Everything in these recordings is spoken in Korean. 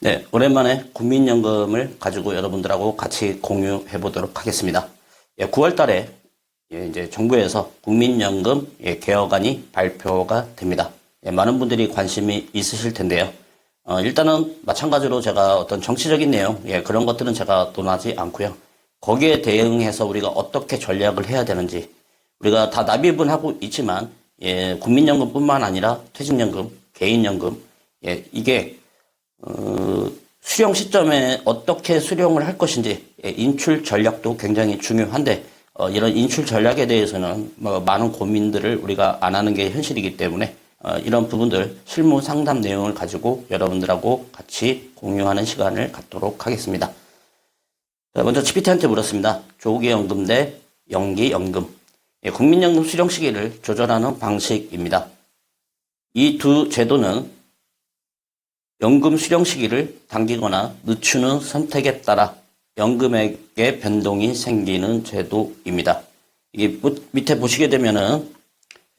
네, 오랜만에 국민연금을 가지고 여러분들하고 같이 공유해 보도록 하겠습니다. 9월 달에 이제 정부에서 국민연금 개혁안이 발표가 됩니다. 많은 분들이 관심이 있으실 텐데요. 일단은 마찬가지로 제가 어떤 정치적인 내용, 그런 것들은 제가 논하지 않고요. 거기에 대응해서 우리가 어떻게 전략을 해야 되는지, 우리가 다 납입은 하고 있지만, 국민연금뿐만 아니라 퇴직연금, 개인연금, 이게 수령 시점에 어떻게 수령을 할 것인지 인출 전략도 굉장히 중요한데 이런 인출 전략에 대해서는 많은 고민들을 우리가 안 하는 게 현실이기 때문에 이런 부분들 실무 상담 내용을 가지고 여러분들하고 같이 공유하는 시간을 갖도록 하겠습니다. 자, 먼저 GPT한테 물었습니다. 조기연금 대 연기연금. 국민연금 수령 시기를 조절하는 방식입니다. 이 두 제도는 연금 수령 시기를 당기거나 늦추는 선택에 따라 연금액의 변동이 생기는 제도입니다. 이게 밑에 보시게 되면은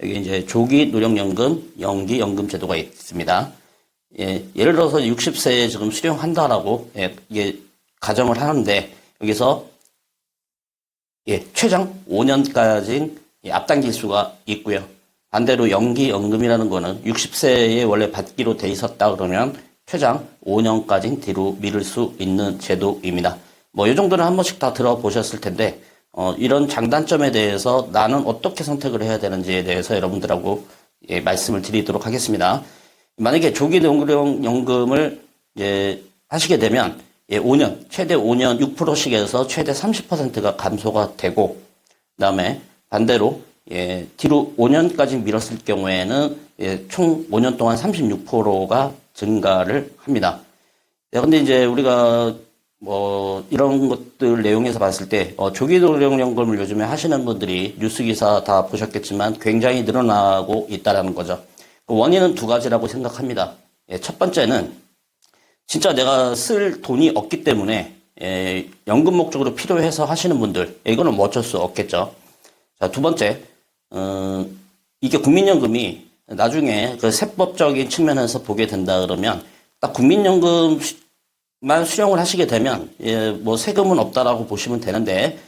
여기 이제 조기 노령연금, 연기연금 제도가 있습니다. 예를 들어서 60세에 지금 수령한다라고 이게 가정을 하는데 여기서 최장 5년까지 앞당길 수가 있고요. 반대로 연기연금이라는 거는 60세에 원래 받기로 돼 있었다 그러면 최장 5년까지 뒤로 미룰 수 있는 제도입니다. 이 정도는 한 번씩 다 들어보셨을 텐데, 이런 장단점에 대해서 나는 어떻게 선택을 해야 되는지에 대해서 여러분들하고 말씀을 드리도록 하겠습니다. 만약에 조기노령연금을 하시게 되면 5년, 최대 5년 6%씩 해서 최대 30%가 감소가 되고, 그 다음에 반대로 뒤로 5년까지 미뤘을 경우에는 총 5년 동안 36%가 증가를 합니다. 근데 이제 우리가 이런 것들 내용에서 봤을 때 조기노령연금을 요즘에 하시는 분들이 뉴스 기사 다 보셨겠지만 굉장히 늘어나고 있다라는 거죠. 원인은 두 가지라고 생각합니다. 첫 번째는 진짜 내가 쓸 돈이 없기 때문에 연금 목적으로 필요해서 하시는 분들, 이거는 어쩔 수 없겠죠. 자, 두 번째, 이게 국민연금이 나중에 그 세법적인 측면에서 보게 된다 그러면 딱 국민연금만 수령을 하시게 되면 세금은 없다라고 보시면 되는데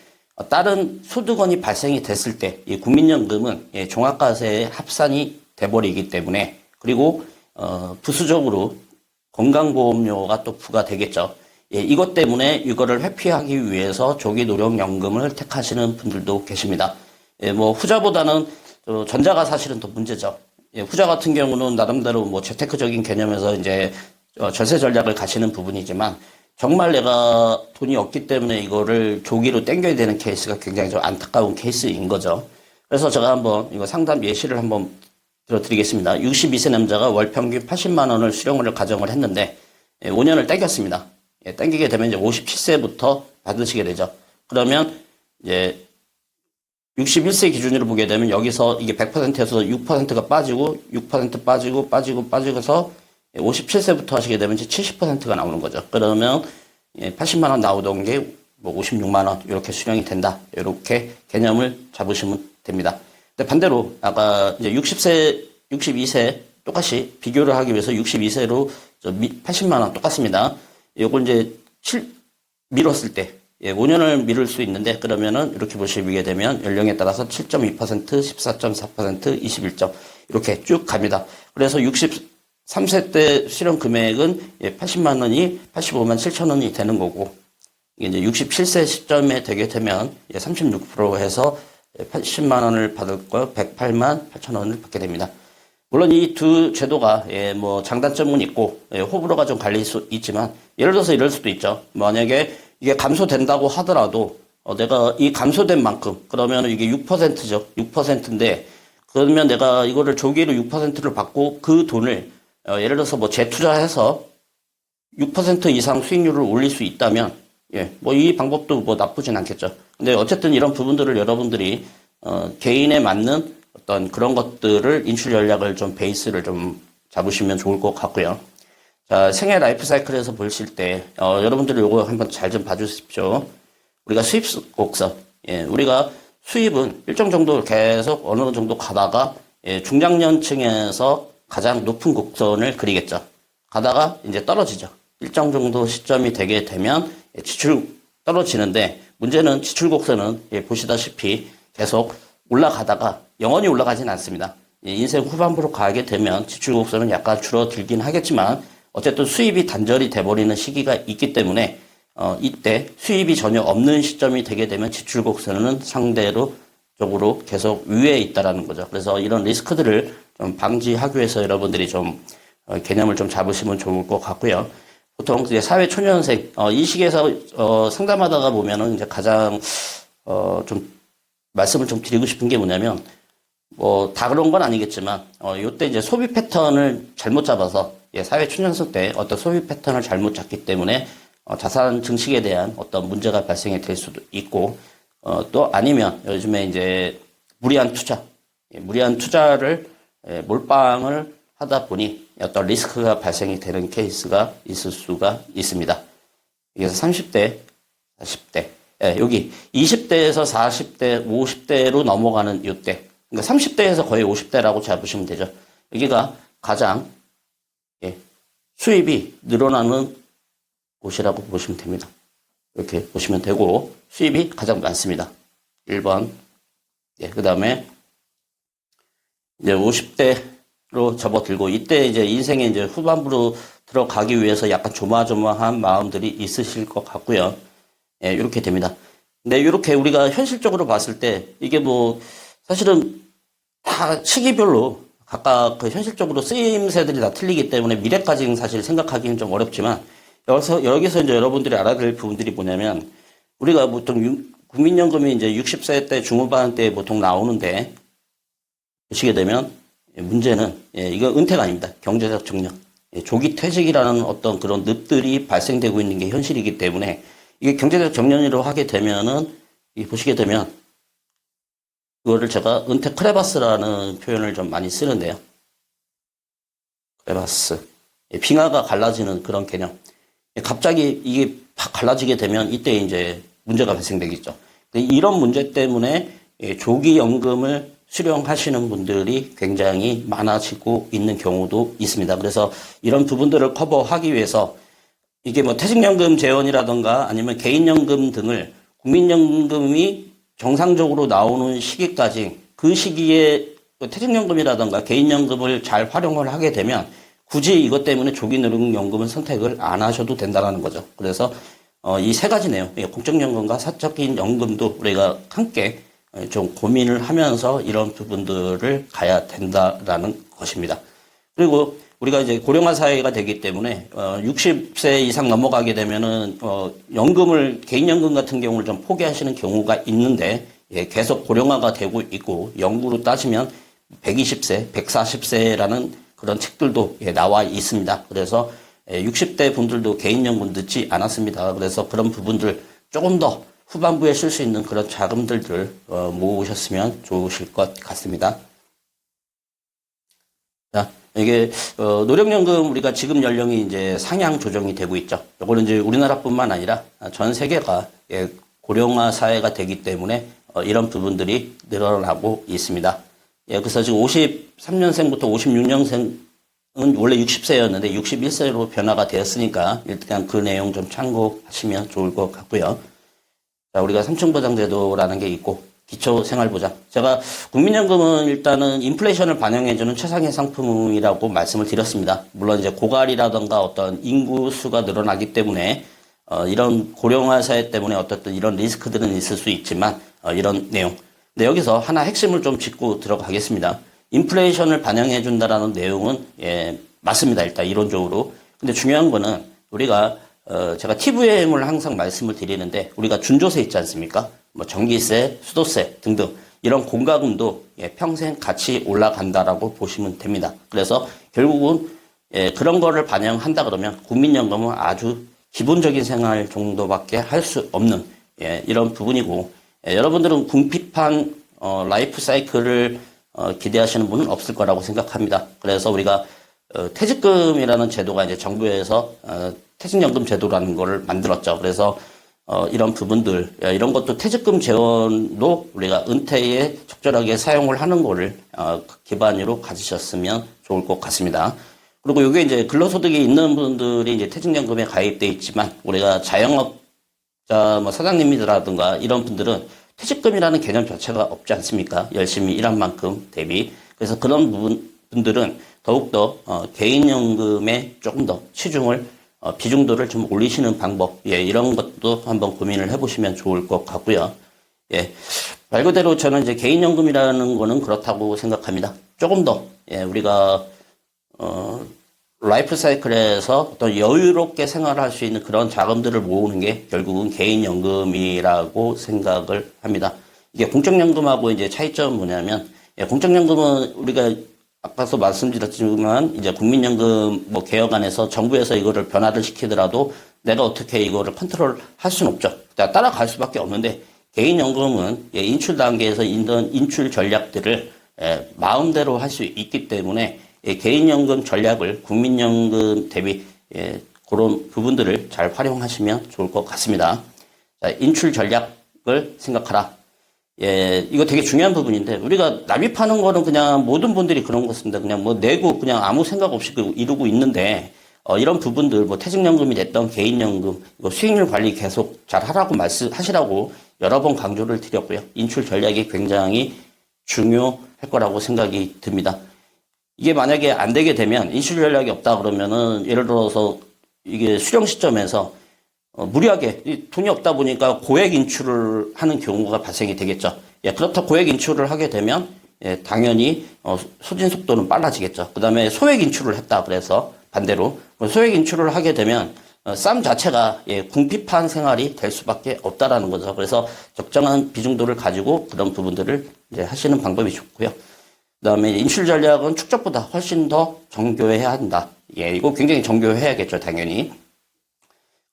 다른 소득원이 발생이 됐을 때 이 국민연금은 종합과세에 합산이 돼버리기 때문에 그리고 부수적으로 건강보험료가 또 부과되겠죠. 이것 때문에 이거를 회피하기 위해서 조기노령연금을 택하시는 분들도 계십니다. 후자보다는 전자가 사실은 더 문제죠. 후자 같은 경우는 나름대로 재테크적인 개념에서 이제 절세 전략을 가시는 부분이지만 정말 내가 돈이 없기 때문에 이거를 조기로 땡겨야 되는 케이스가 굉장히 좀 안타까운 케이스인 거죠. 그래서 제가 한번 이거 상담 예시를 한번 들어드리겠습니다. 62세 남자가 월 평균 80만 원을 수령을 가정을 했는데 5년을 땡겼습니다. 땡기게 되면 이제 57세부터 받으시게 되죠. 그러면 이제 61세 기준으로 보게 되면 여기서 이게 100%에서 6%가 빠지고 6% 빠지고서 57세부터 하시게 되면 이제 70%가 나오는 거죠. 그러면 80만 원 나오던 게 56만 원 이렇게 수령이 된다. 이렇게 개념을 잡으시면 됩니다. 근데 반대로 아까 이제 60세, 62세 똑같이 비교를 하기 위해서 62세로 80만 원 똑같습니다. 이걸 이제 미뤘을 때 5년을 미룰 수 있는데 그러면은 이렇게 보시게 되면 연령에 따라서 7.2%, 14.4%, 21점 이렇게 쭉 갑니다. 그래서 63세 때 수령 금액은 80만 원이 85만 7천 원이 되는 거고 이게 이제 67세 시점에 되게 되면 36% 해서 80만 원을 받을 거 108만 8천 원을 받게 됩니다. 물론 이 두 제도가 장단점은 있고 호불호가 좀 갈릴 수 있지만 예를 들어서 이럴 수도 있죠. 만약에 이게 감소된다고 하더라도 내가 이 감소된 만큼 그러면 이게 6%죠. 6%인데 그러면 내가 이거를 조기로 6%를 받고 그 돈을 예를 들어서 재투자해서 6% 이상 수익률을 올릴 수 있다면 이 방법도 나쁘진 않겠죠. 근데 어쨌든 이런 부분들을 여러분들이 개인에 맞는 어떤 그런 것들을 인출 전략을 좀 베이스를 좀 잡으시면 좋을 것 같고요. 자, 생애 라이프 사이클에서 보실 때 여러분들이 이거 한번 잘 좀 봐주십시오. 우리가 수입 곡선, 우리가 수입은 일정 정도 계속 어느 정도 가다가 중장년층에서 가장 높은 곡선을 그리겠죠. 가다가 이제 떨어지죠. 일정 정도 시점이 되게 되면 지출 떨어지는데 문제는 지출 곡선은 보시다시피 계속 올라가다가 영원히 올라가진 않습니다. 인생 후반부로 가게 되면 지출 곡선은 약간 줄어들긴 하겠지만 어쨌든 수입이 단절이 돼버리는 시기가 있기 때문에 이때 수입이 전혀 없는 시점이 되게 되면 지출 곡선은 상대로 쪽으로 계속 위에 있다라는 거죠. 그래서 이런 리스크들을 좀 방지하기 위해서 여러분들이 좀 개념을 좀 잡으시면 좋을 것 같고요. 보통 이제 사회 초년생 이 시기에서 상담하다가 보면은 이제 가장 좀 말씀을 좀 드리고 싶은 게 뭐냐면 뭐 다 그런 건 아니겠지만 요때 이제 소비 패턴을 잘못 잡아서 사회 초년생 때 어떤 소비 패턴을 잘못 잡기 때문에 자산 증식에 대한 어떤 문제가 발생이 될 수도 있고 또 아니면 요즘에 이제 무리한 투자를 몰빵을 하다 보니 어떤 리스크가 발생이 되는 케이스가 있을 수가 있습니다. 그래서 30대, 40대, 여기 20대에서 40대, 50대로 넘어가는 이때, 그러니까 30대에서 거의 50대라고 잡으시면 되죠. 여기가 가장 수입이 늘어나는 곳이라고 보시면 됩니다. 이렇게 보시면 되고 수입이 가장 많습니다. 1번. 그 다음에 이제 50대로 접어들고 이때 이제 인생의 이제 후반부로 들어가기 위해서 약간 조마조마한 마음들이 있으실 것 같고요. 이렇게 됩니다. 근데 이렇게 우리가 현실적으로 봤을 때 이게 뭐 사실은 다 시기별로 각각 그 현실적으로 쓰임새들이 다 틀리기 때문에 미래까지는 사실 생각하기는 좀 어렵지만 여기서 이제 여러분들이 알아야 될 부분들이 뭐냐면 우리가 보통 국민연금이 이제 60세 때 중후반 때 보통 나오는데 보시게 되면 문제는 이거 은퇴가 아닙니다. 경제적 정년. 조기 퇴직이라는 어떤 그런 늪들이 발생되고 있는 게 현실이기 때문에 이게 경제적 정년으로 하게 되면은 보시게 되면 그거를 제가 은퇴 크레바스라는 표현을 좀 많이 쓰는데요. 크레바스. 빙하가 갈라지는 그런 개념. 갑자기 이게 팍 갈라지게 되면 이때 이제 문제가 발생되겠죠. 이런 문제 때문에 조기 연금을 수령하시는 분들이 굉장히 많아지고 있는 경우도 있습니다. 그래서 이런 부분들을 커버하기 위해서 이게 뭐 퇴직연금 재원이라든가 아니면 개인연금 등을 국민연금이 정상적으로 나오는 시기까지 그 시기에 퇴직연금이라든가 개인연금을 잘 활용을 하게 되면 굳이 이것 때문에 조기 노령연금은 선택을 안 하셔도 된다는 거죠. 그래서 이 세 가지 내용, 국정연금과 사적인 연금도 우리가 함께 좀 고민을 하면서 이런 부분들을 가야 된다라는 것입니다. 그리고 우리가 이제 고령화 사회가 되기 때문에 60세 이상 넘어가게 되면은 연금을 개인연금 같은 경우를 좀 포기하시는 경우가 있는데 계속 고령화가 되고 있고 연구로 따지면 120세, 140세라는 그런 책들도 나와 있습니다. 그래서 60대 분들도 개인연금 늦지 않았습니다. 그래서 그런 부분들 조금 더 후반부에 쓸 수 있는 그런 자금들을 모으셨으면 좋으실 것 같습니다. 자, 이게 노령연금 우리가 지급 연령이 이제 상향 조정이 되고 있죠. 이거는 이제 우리나라뿐만 아니라 전 세계가 고령화 사회가 되기 때문에 이런 부분들이 늘어나고 있습니다. 그래서 지금 53년생부터 56년생은 원래 60세였는데 61세로 변화가 되었으니까 일단 그 내용 좀 참고하시면 좋을 것 같고요. 자, 우리가 삼층보장제도라는 게 있고 기초생활보장. 제가 국민연금은 일단은 인플레이션을 반영해주는 최상의 상품이라고 말씀을 드렸습니다. 물론 이제 고갈이라던가 어떤 인구 수가 늘어나기 때문에 이런 고령화 사회 때문에 어떻든 이런 리스크들은 있을 수 있지만 이런 내용. 근데 여기서 하나 핵심을 좀 짚고 들어가겠습니다. 인플레이션을 반영해준다라는 내용은 맞습니다. 일단 이론적으로. 근데 중요한 거는 우리가 제가 TVM을 항상 말씀을 드리는데 우리가 준조세 있지 않습니까? 뭐 전기세, 수도세 등등 이런 공과금도 평생 같이 올라간다라고 보시면 됩니다. 그래서 결국은 그런 거를 반영한다 그러면 국민연금은 아주 기본적인 생활 정도밖에 할 수 없는 이런 부분이고 여러분들은 궁핍한 라이프 사이클을 기대하시는 분은 없을 거라고 생각합니다. 그래서 우리가 퇴직금이라는 제도가 이제 정부에서 퇴직연금 제도라는 거를 만들었죠. 그래서 이런 부분들, 이런 것도 퇴직금 재원도 우리가 은퇴에 적절하게 사용을 하는 거를 기반으로 가지셨으면 좋을 것 같습니다. 그리고 이게 이제 근로소득이 있는 분들이 이제 퇴직연금에 가입돼 있지만 우리가 자영업자 뭐 사장님이라든가 이런 분들은 퇴직금이라는 개념 자체가 없지 않습니까? 열심히 일한 만큼 대비. 그래서 그런 분들은 더욱더 개인연금에 조금 더 치중을 비중도를 좀 올리시는 방법, 예, 이런 것도 한번 고민을 해보시면 좋을 것 같고요. 예, 말 그대로 저는 이제 개인연금이라는 거는 그렇다고 생각합니다. 조금 더, 예, 우리가 라이프 사이클에서 어떤 여유롭게 생활할 수 있는 그런 자금들을 모으는 게 결국은 개인연금이라고 생각을 합니다. 이게 공적연금하고 이제 차이점은 뭐냐면, 예, 공적연금은 우리가 아까도 말씀드렸지만, 이제 국민연금 뭐 개혁안에서 정부에서 이거를 변화를 시키더라도 내가 어떻게 이거를 컨트롤 할 수는 없죠. 따라갈 수밖에 없는데, 개인연금은 예, 인출 단계에서 있는 인출 전략들을 예, 마음대로 할 수 있기 때문에 예, 개인연금 전략을 국민연금 대비 예, 그런 부분들을 잘 활용하시면 좋을 것 같습니다. 자, 인출 전략을 생각하라. 예, 이거 되게 중요한 부분인데 우리가 납입하는 거는 그냥 모든 분들이 그런 것 같습니다. 그냥 뭐 내고 그냥 아무 생각 없이 이루고 있는데 이런 부분들 뭐 퇴직연금이 됐던 개인연금 이거 수익률 관리 계속 잘 하라고 말씀하시라고 여러 번 강조를 드렸고요. 인출 전략이 굉장히 중요할 거라고 생각이 듭니다. 이게 만약에 안 되게 되면 인출 전략이 없다 그러면은 예를 들어서 이게 수령 시점에서 무리하게 돈이 없다 보니까 고액 인출을 하는 경우가 발생이 되겠죠. 예, 그렇다 고액 인출을 하게 되면 예, 당연히 소진 속도는 빨라지겠죠. 그다음에 소액 인출을 했다 그래서 반대로 소액 인출을 하게 되면 쌈 자체가 예, 궁핍한 생활이 될 수밖에 없다라는 거죠. 그래서 적정한 비중도를 가지고 그런 부분들을 이제 하시는 방법이 좋고요. 그다음에 인출 전략은 축적보다 훨씬 더 정교해야 한다. 예, 이거 굉장히 정교해야겠죠, 당연히.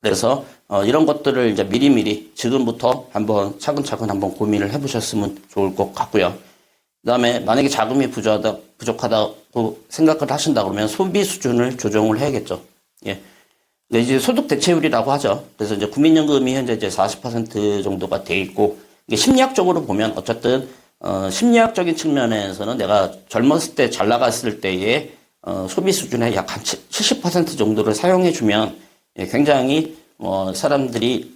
그래서 이런 것들을 이제 미리미리 지금부터 한번 차근차근 한번 고민을 해보셨으면 좋을 것 같고요. 그다음에 만약에 자금이 부족하다고 생각을 하신다 그러면 소비 수준을 조정을 해야겠죠. 예. 근데 이제 소득 대체율이라고 하죠. 그래서 이제 국민연금이 현재 이제 40% 정도가 돼 있고 이게 심리학적으로 보면 어쨌든 심리학적인 측면에서는 내가 젊었을 때 잘 나갔을 때의 소비 수준의 약 한 70% 정도를 사용해 주면 예, 굉장히 사람들이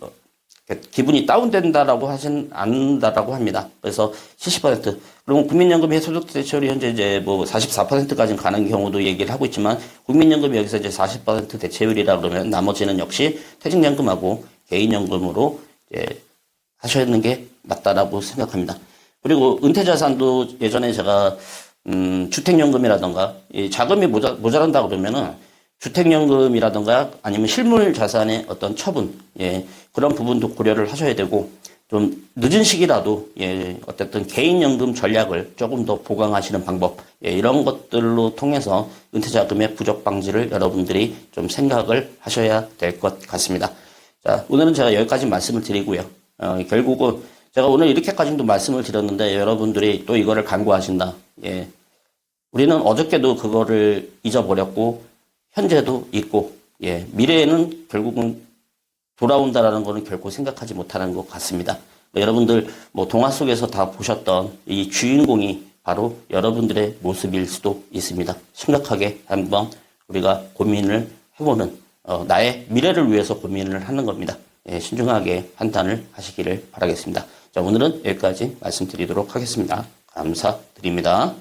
기분이 다운된다라고 하진 않는다라고 합니다. 그래서 70%. 그리고 국민연금의 소득 대체율이 현재 이제 뭐 44%까지는 가는 경우도 얘기를 하고 있지만 국민연금이 여기서 이제 40% 대체율이라 그러면 나머지는 역시 퇴직연금하고 개인연금으로 이제 하시는 게 맞다라고 생각합니다. 그리고 은퇴자산도 예전에 제가 주택연금이라던가 자금이 모자란다 그러면은 주택연금이라던가 아니면 실물 자산의 어떤 처분, 예, 그런 부분도 고려를 하셔야 되고, 좀 늦은 시기라도, 예, 어쨌든 개인연금 전략을 조금 더 보강하시는 방법, 예, 이런 것들로 통해서 은퇴자금의 부족 방지를 여러분들이 좀 생각을 하셔야 될 것 같습니다. 자, 오늘은 제가 여기까지 말씀을 드리고요. 결국은 제가 오늘 이렇게까지도 말씀을 드렸는데 여러분들이 또 이거를 간구하신다. 예. 우리는 어저께도 그거를 잊어버렸고, 현재도 있고, 예, 미래에는 결국은 돌아온다라는 것은 결코 생각하지 못하는 것 같습니다. 여러분들 뭐 동화 속에서 다 보셨던 이 주인공이 바로 여러분들의 모습일 수도 있습니다. 심각하게 한번 우리가 고민을 해보는 나의 미래를 위해서 고민을 하는 겁니다. 예, 신중하게 판단을 하시기를 바라겠습니다. 자, 오늘은 여기까지 말씀드리도록 하겠습니다. 감사드립니다.